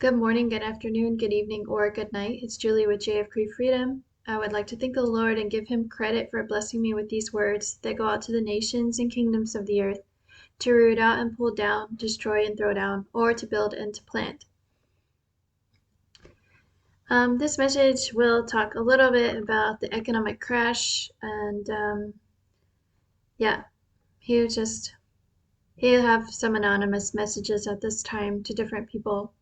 Good morning, good afternoon, good evening, or good night. It's Julie with JF Freedom. I would like to thank the Lord and give him credit for blessing me with these words that go out to the nations and kingdoms of the earth, to root out and pull down, destroy and throw down, or to build and to plant. This message will talk a little bit about the economic crash, and yeah, he'll have some anonymous messages at this time to different people.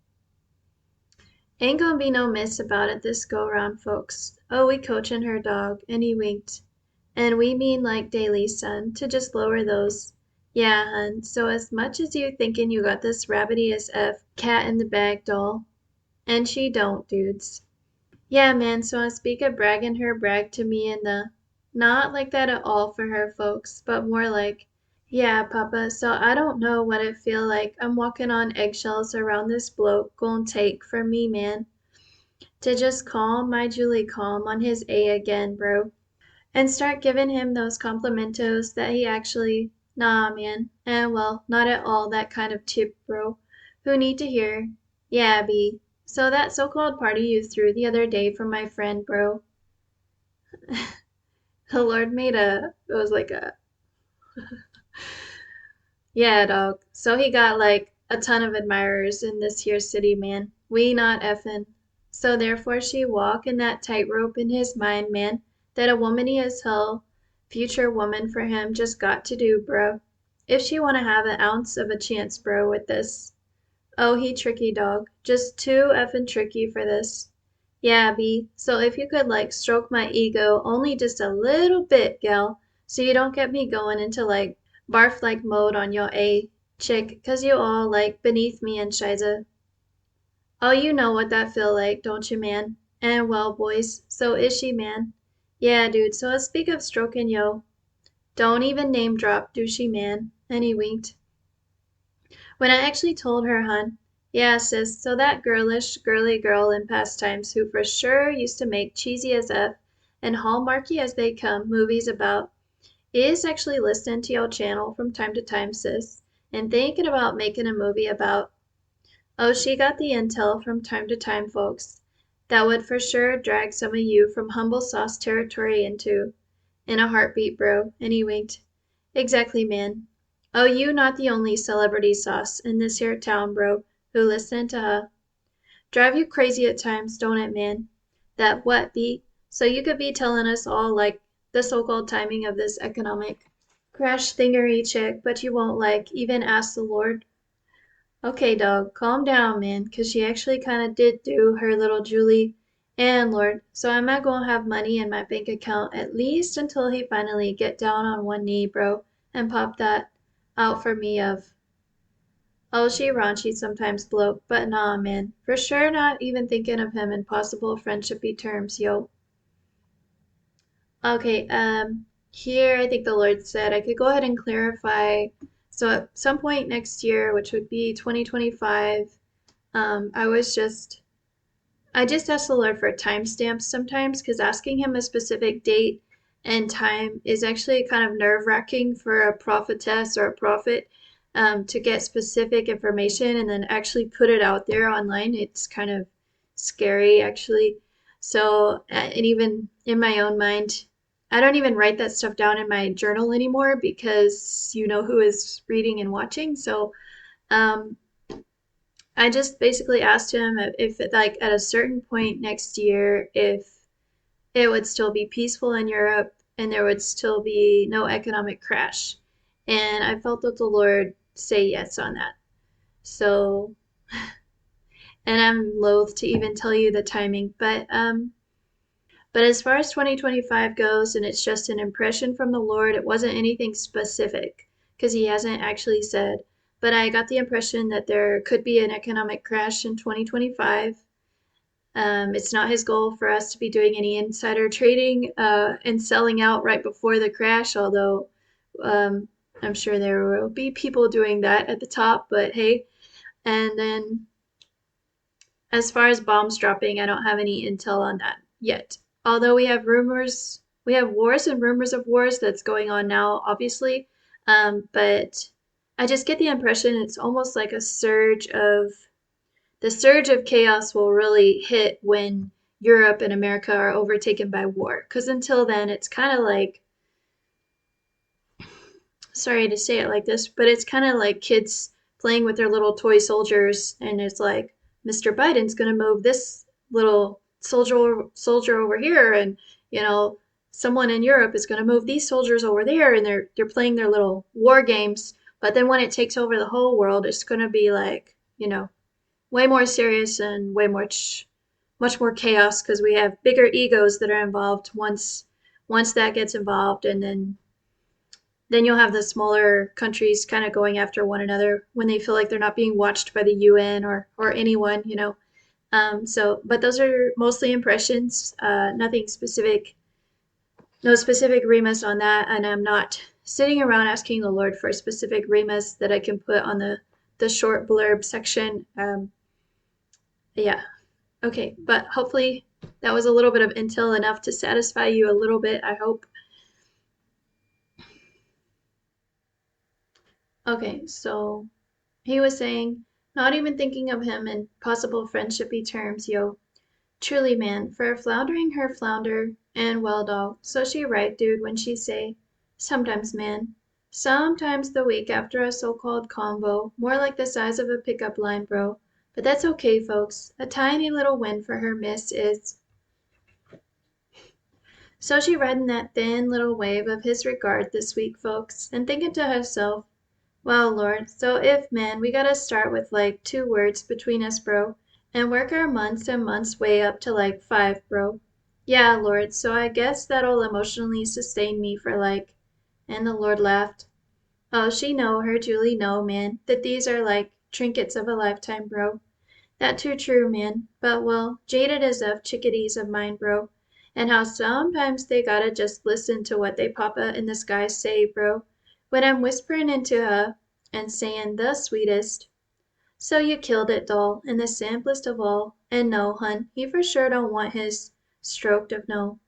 Ain't gonna be no miss about it this go round, folks. Oh, we coachin' her dog, and he winked. And we mean like daily, son, to just lower those. Yeah, hun, so as much as you thinkin' you got this rabbity as F cat in the bag doll. And she don't, dudes. Yeah, man, so I speak of braggin' her brag to me in the not like that at all for her, folks, but more like, yeah, Papa, so I don't know what it feel like. I'm walking on eggshells around this bloke gon' take from me, man. To just calm my Julie calm on his A again, bro. And start giving him those complimentos that he actually, nah, man. And well, not at all that kind of tip, bro. Who need to hear? Yeah, B. So that so-called party you threw the other day for my friend, bro. The Lord it was like a, yeah, dog. So he got like a ton of admirers in this here city, man. We not effin'. So therefore she walk in that tightrope in his mind, man, that a womany as hell, future woman for him just got to do, bro. If she wanna have an ounce of a chance, bro, with this. Oh, he tricky dog. Just too effin' tricky for this. Yeah, B. So if you could like stroke my ego only just a little bit, gal, so you don't get me going into like barf like mode on your A chick, 'cause you all like beneath me and shiza. Oh, you know what that feel like, don't you, man? And well, boys, so is she, man. Yeah, dude, so let's speak of stroking yo. Don't even name drop, do she, man? And he winked. When I actually told her, hun, yeah, sis, so that girlish, girly girl in past times who for sure used to make cheesy as F and hallmarky as they come movies about is actually listening to your channel from time to time, sis, and thinking about making a movie about. Oh, she got the intel from time to time, folks. That would for sure drag some of you from humble sauce territory into. In a heartbeat, bro. And he winked. Exactly, man. Oh, you not the only celebrity sauce in this here town, bro, who listening to her. Drive you crazy at times, don't it, man? That what be? So you could be telling us all like the so-called timing of this economic crash thingery chick, but you won't like even ask the Lord. Okay, dog, calm down, man, 'cause she actually kind of did do her little Julie and Lord, so I'm not gonna have money in my bank account at least until he finally get down on one knee, bro, and pop that out for me of. Oh, she raunchy sometimes, bloke, but nah, man, for sure not even thinking of him in possible friendshipy terms, yo. Okay, here I think the Lord said I could go ahead and clarify. So at some point next year, which would be 2025, um, I was just, I just ask the Lord for timestamps sometimes because asking Him a specific date and time is actually kind of nerve-wracking for a prophetess or a prophet to get specific information and then actually put it out there online. It's kind of scary, actually. So, and even in my own mind, I don't even write that stuff down in my journal anymore because you know who is reading and watching. So, um, I just basically asked him if like at a certain point next year, if it would still be peaceful in Europe and there would still be no economic crash. And I felt that the Lord say yes on that. So, and I'm loath to even tell you the timing, but as far as 2025 goes, and it's just an impression from the Lord, it wasn't anything specific because He hasn't actually said. But I got the impression that there could be an economic crash in 2025. It's not His goal for us to be doing any insider trading and selling out right before the crash, although um, I'm sure there will be people doing that at the top, but hey. And then as far as bombs dropping, I don't have any intel on that yet. Although we have wars and rumors of wars that's going on now, obviously. But I just get the impression it's almost like a surge of the surge of chaos will really hit when Europe and America are overtaken by war. Because until then, it's kind of like, sorry to say it like this, but it's kind of like kids playing with their little toy soldiers, and it's like Mr. Biden's going to move this little soldier over here, and you know someone in Europe is going to move these soldiers over there, and they're playing their little war games. But then when it takes over the whole world, it's going to be like way more serious and way much more chaos because we have bigger egos that are involved once that gets involved, and then you'll have the smaller countries kind of going after one another when they feel like they're not being watched by the UN or anyone. But those are mostly impressions, nothing specific, no specific remas on that, and I'm not sitting around asking the Lord for specific remas that I can put on the short blurb section. Yeah, okay, but hopefully that was a little bit of intel enough to satisfy you a little bit, I hope. Okay, so he was saying, not even thinking of him in possible friendshipy terms, yo. Truly, man, for floundering her flounder, and well, dog, so she right, dude, when she say, sometimes, man, sometimes the week after a so-called convo, more like the size of a pickup line, bro. But that's okay, folks. A tiny little win for her miss is. So she riding that thin little wave of his regard this week, folks, and thinking to herself, well, Lord, so if, man, we gotta start with like 2 words between us, bro, and work our months and months way up to like 5, bro. Yeah, Lord, so I guess that'll emotionally sustain me for like. And the Lord laughed. Oh, she know, her Julie know, man, that these are like trinkets of a lifetime, bro. That too true, man. But well, jaded as of chickadees of mine, bro. And how sometimes they gotta just listen to what they papa in the sky say, bro. When I'm whisperin' into her and sayin' the sweetest. So you killed it, doll, and the simplest of all. And no, hun, he for sure don't want his stroked of no.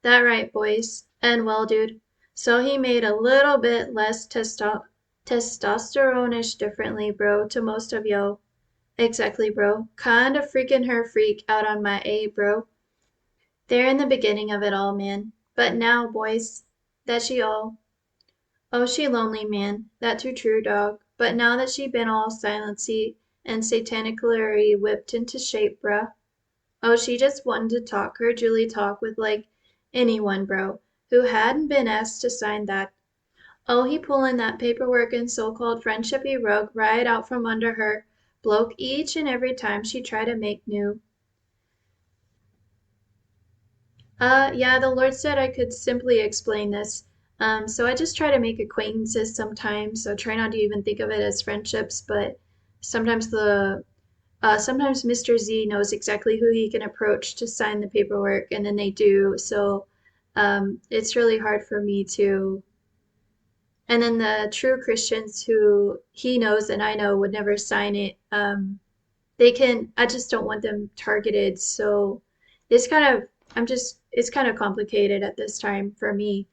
That right, boys. And well, dude. So he made a little bit less testosterone-ish differently, bro, to most of yo. Exactly, bro. Kinda freaking her freak out on my A, bro. There in the beginning of it all, man. But now, boys, that she all. Oh, she lonely, man. That too true, dog. But now that she been all silency and satanically whipped into shape, bruh. Oh, she just wanted to talk her Julie talk with like anyone, bro, who hadn't been asked to sign that. Oh, he pulling that paperwork and so-called friendshipy rug right out from under her bloke each and every time she tried to make new. Yeah, the Lord said I could simply explain this. So I just try to make acquaintances sometimes. So try not to even think of it as friendships, but sometimes sometimes Mr. Z knows exactly who he can approach to sign the paperwork, and then they do. So it's really hard for me to. And then the true Christians who he knows and I know would never sign it, they can. I just don't want them targeted. So it's kind of. It's kind of complicated at this time for me,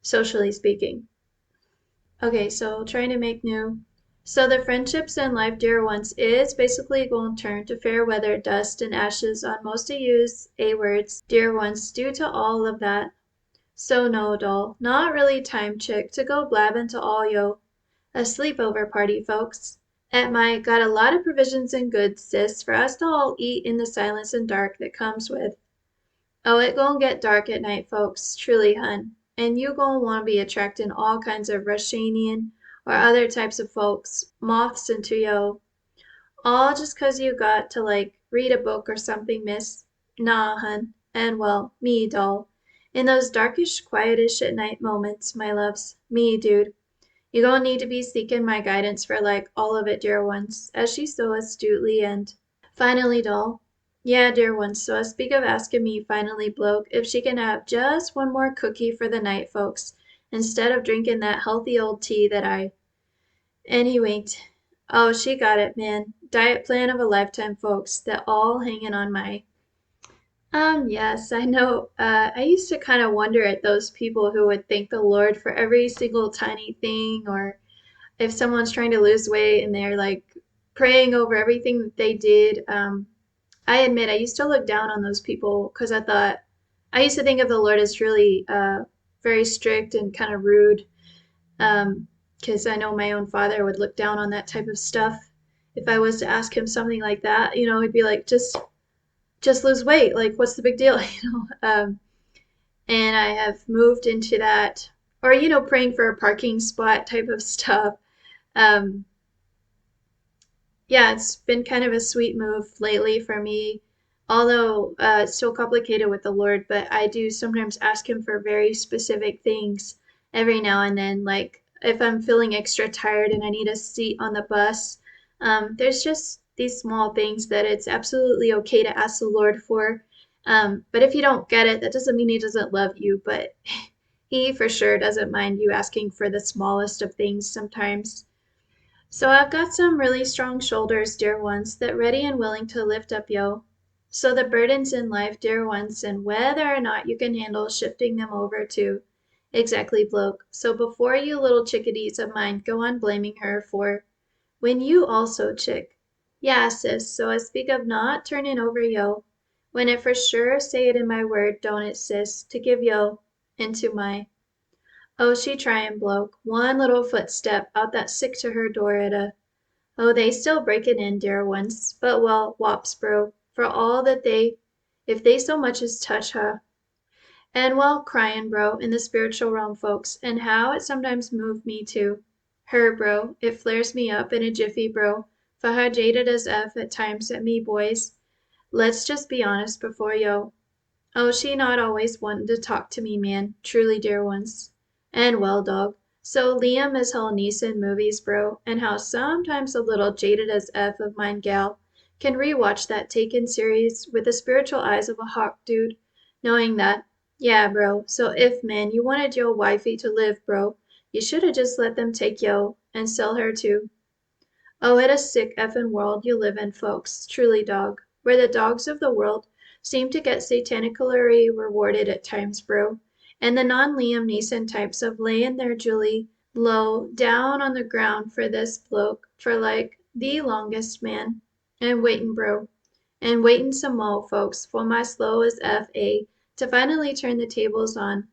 socially speaking. Okay, so trying to make new. So the friendships and life dear ones is basically going to turn to fair weather, dust, and ashes on most of you's A words, dear ones, due to all of that. So no, doll, not really time chick to go blabbing to all yo. A sleepover party, folks. At my got a lot of provisions and goods, sis, for us to all eat in the silence and dark that comes with. Oh, it gon' get dark at night, folks, truly, hun. And you gon' wanna be attracting all kinds of Russianian or other types of folks, moths into yo. All just 'cause you got to like read a book or something, miss. Nah, hun. And well, me, doll. In those darkish, quietish at night moments, my loves, me, dude. You gon' need to be seeking my guidance for like all of it, dear ones, as she so astutely and finally, doll. Yeah, dear one, so I speak of asking me finally, bloke, if she can have just one more cookie for the night, folks, instead of drinking that healthy old tea that I. And he winked. Oh, she got it, man. Diet plan of a lifetime, folks, that all hanging on my. Yes, I know. I used to kind of wonder at those people who would thank the Lord for every single tiny thing, or if someone's trying to lose weight and they're like praying over everything that they did. I admit I used to look down on those people because I used to think of the Lord as really very strict and kind of rude. Because I know my own father would look down on that type of stuff. If I was to ask him something like that, he'd be like, just lose weight. Like, what's the big deal? And I have moved into that, or praying for a parking spot type of stuff. Um, yeah, it's been kind of a sweet move lately for me, although it's still complicated with the Lord, but I do sometimes ask Him for very specific things every now and then. Like if I'm feeling extra tired and I need a seat on the bus, there's just these small things that it's absolutely okay to ask the Lord for. But if you don't get it, that doesn't mean He doesn't love you, but He for sure doesn't mind you asking for the smallest of things sometimes. So I've got some really strong shoulders, dear ones, that ready and willing to lift up yo. So the burdens in life, dear ones, and whether or not you can handle shifting them over to exactly bloke. So before you little chickadees of mine go on blaming her for when you also chick. Yeah, sis, so I speak of not turning over yo. When it for sure say it in my word, don't it, sis, to give yo into my oh, she tryin' bloke. One little footstep out that sick to her door at a oh, they still breakin' in, dear ones, but well, wops, bro, for all that if they so much as touch her. And well, cryin', bro, in the spiritual realm, folks, and how it sometimes moved me too. Her, bro, it flares me up in a jiffy, bro, for how jaded as F at times at me, boys. Let's just be honest before yo. Oh, she not always wantin' to talk to me, man, truly, dear ones. And well, dog, so Liam is whole niece in movies, bro, and how sometimes a little jaded as F of mine gal can rewatch that Taken series with the spiritual eyes of a hawk dude, knowing that, yeah, bro, so if, man, you wanted yo wifey to live, bro, you shoulda just let them take yo and sell her too. Oh, it a sick effin' world you live in, folks, truly, dog, where the dogs of the world seem to get satanically rewarded at times, bro, and the non-Liam Neeson types of layin' their Julie low down on the ground for this bloke for like the longest, man, and waitin', bro, and waitin' some mo, folks, for my slow as F.A. to finally turn the tables on.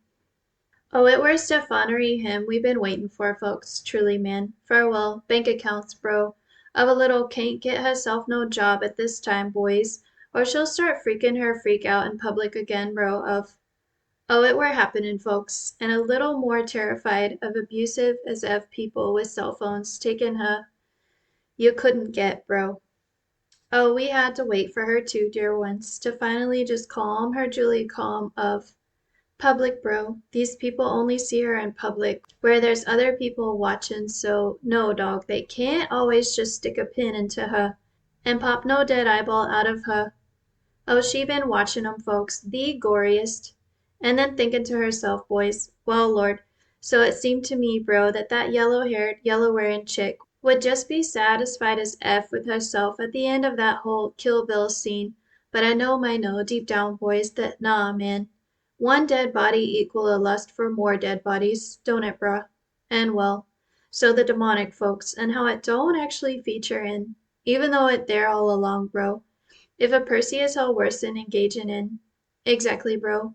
Oh, it were Stephanery him we been waitin' for, folks, truly, man. Farewell, bank accounts, bro. Of a little can't get herself no job at this time, boys, or she'll start freaking her freak out in public again, bro, oh, it were happenin', folks, and a little more terrified of abusive as F people with cell phones takin' her you couldn't get, bro. Oh, we had to wait for her too, dear ones, to finally just calm her Julie calm of public, bro. These people only see her in public where there's other people watchin', so no, dog, they can't always just stick a pin into her and pop no dead eyeball out of her. Oh, she been watchin' 'em folks, the goriest. And then thinkin' to herself, boys, well, Lord, so it seemed to me, bro, that yellow-haired, yellow-wearin' chick would just be satisfied as F with herself at the end of that whole Kill Bill scene. But I know deep down, boys, that nah, man. One dead body equal a lust for more dead bodies, don't it, bruh? And well, so the demonic folks, and how it don't actually feature in, even though it there all along, bro. If a Percy is hell worse than engagin' in. Exactly, bro.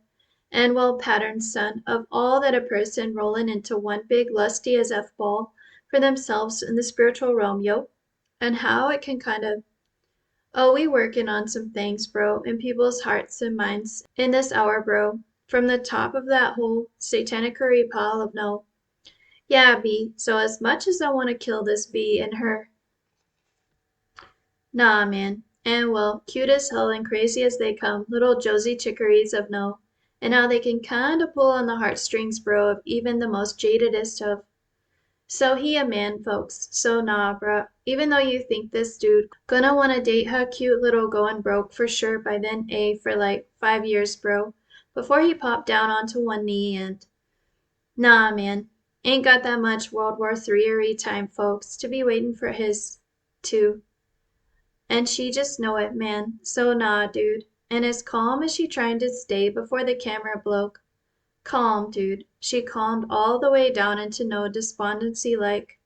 And well patterned, son, of all that a person rollin' into one big lusty as F ball for themselves in the spiritual realm, yo. And how it can kind of oh, we working on some things, bro, in people's hearts and minds in this hour, bro. From the top of that whole satanic curry pile of no. Yeah, B, so as much as I want to kill this bee and her, nah, man. And well, cute as hell and crazy as they come, little Josie chicories of no. And how they can kinda pull on the heartstrings, bro, of even the most jadedest of. So he a man, folks. So nah, bruh. Even though you think this dude gonna wanna date her cute little going broke for sure by then for like 5 years, bro. Before he popped down onto one knee and nah, man. Ain't got that much World War III time, folks, to be waiting for his to. And she just know it, man. So nah, dude. And as calm as she trying to stay before the camera bloke. Calm, dude. She calmed all the way down into no despondency like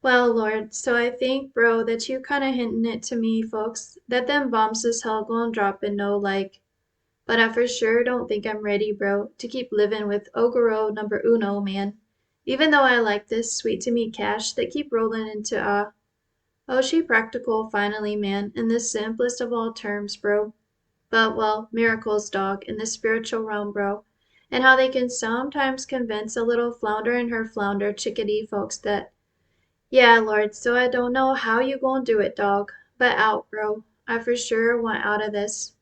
Well, Lord, so I think, bro, that you kind of hinting it to me, folks, that them bombs is hell gonna drop in no like. But I for sure don't think I'm ready, bro, to keep living with Ogoro number uno, man. Even though I like this sweet to me cash that keep rolling into oh, she practical finally, man, in the simplest of all terms, bro. But well, miracles, dog, in the spiritual realm, bro. And how they can sometimes convince a little flounder and her flounder chickadee folks that, yeah, Lord, so I don't know how you gonna do it, dog. But out, bro. I for sure want out of this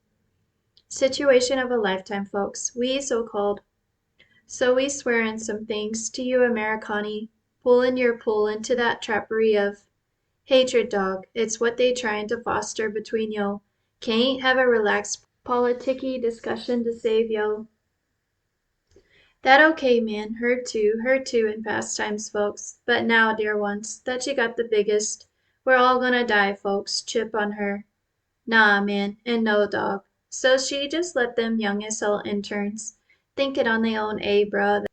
situation of a lifetime, folks. We so-called. So we swear in some things to you, Americani, pulling your pull into that trappery of hatred, dog. It's what they trying to foster between yo. Can't have a relaxed politicky discussion to save yo. That okay, man. Her too in past times, folks. But now, dear ones, that she got the biggest, we're all gonna die, folks. Chip on her. Nah, man, and no, dog. So she just let them young as hell interns think it on their own, bruh,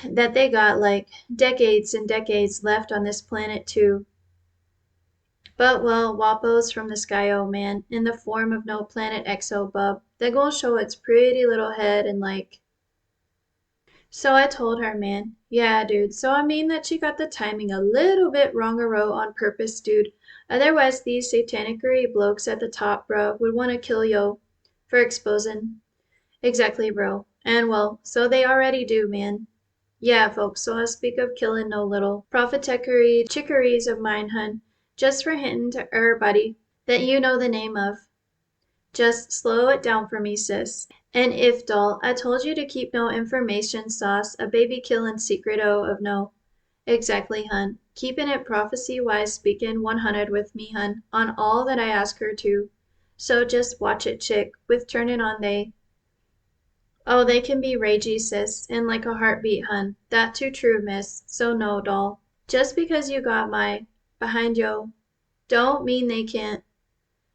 that they got like decades and decades left on this planet too. But well, Wapos from the sky, oh man, in the form of no planet exo bub, they gonna show its pretty little head and like. So I told her, man, yeah, dude. So I mean that she got the timing a little bit wrong-a-row on purpose, dude. Otherwise, these satanicary blokes at the top, bro, would want to kill yo for exposing. Exactly, bro. And well, so they already do, man. Yeah, folks, so I speak of killing no little prophetechery chickeries of mine, hun, just for hinting to everybody that you know the name of. Just slow it down for me, sis. And if, doll, I told you to keep no information sauce, a baby killin' secret-o of no. Exactly, hun. Keepin' it prophecy-wise speakin' 100 with me, hun, on all that I ask her to. So just watch it, chick, with turnin' on they. Oh, they can be ragey, sis, and like a heartbeat, hun. That too true, miss. So no, doll. Just because you got my behind yo, don't mean they can't.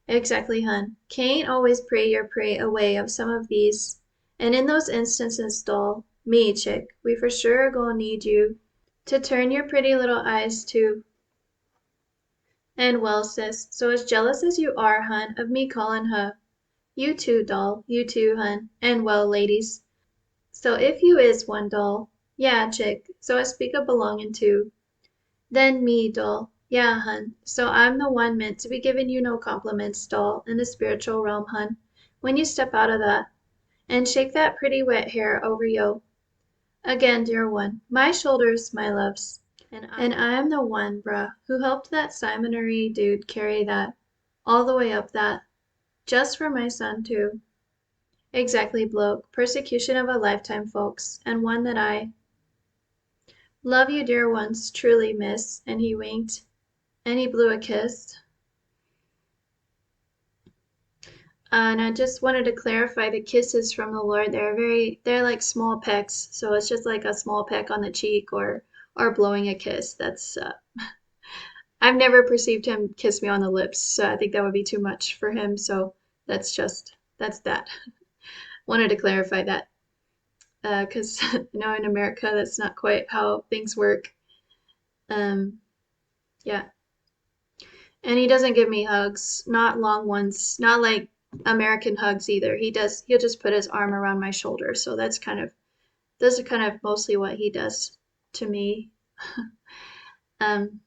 Exactly, hun. Can't always pray your prey away of some of these. And in those instances, doll, me, chick, we for sure gonna need you to turn your pretty little eyes to. And well, sis, so as jealous as you are, hun, of me calling her. You too, doll. You too, hun. And well, ladies. So if you is one, doll. Yeah, chick. So I speak of belonging to. Then me, doll. Yeah, hun. So I'm the one meant to be giving you no compliments, doll, in the spiritual realm, hun. When you step out of that, and shake that pretty wet hair over yo. Again, dear one, my shoulders, my loves. And I'm the one, bruh, who helped that Simonary dude carry that, all the way up that, just for my son, too. Exactly, bloke. Persecution of a lifetime, folks, and one that I love you, dear ones, truly, miss. And he winked, and he blew a kiss. And I just wanted to clarify the kisses from the Lord. They're like small pecks. So it's just like a small peck on the cheek or blowing a kiss. I've never perceived him kiss me on the lips. So I think that would be too much for him. So that's that. Wanted to clarify that. Because in America, that's not quite how things work. Um, yeah. And he doesn't give me hugs, not long ones, not like American hugs either. He'll just put his arm around my shoulder. So those are kind of mostly what he does to me. um,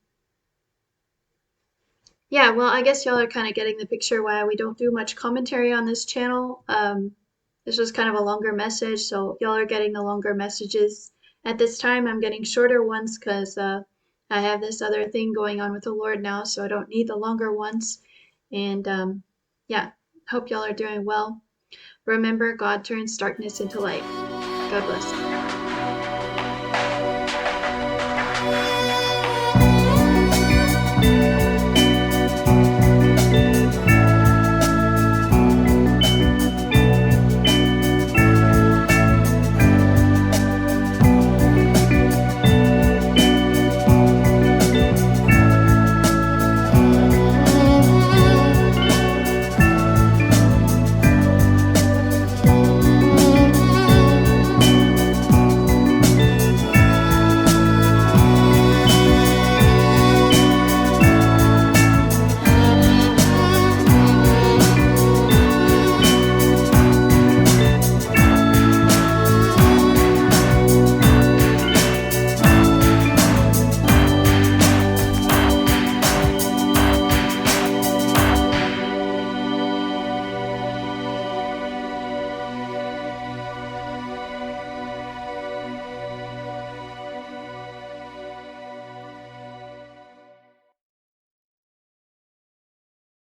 yeah, well, I guess y'all are kind of getting the picture why we don't do much commentary on this channel. This was kind of a longer message, so y'all are getting the longer messages. At this time, I'm getting shorter ones because I have this other thing going on with the Lord now, so I don't need the longer ones. And yeah, hope y'all are doing well. Remember, God turns darkness into light. God bless.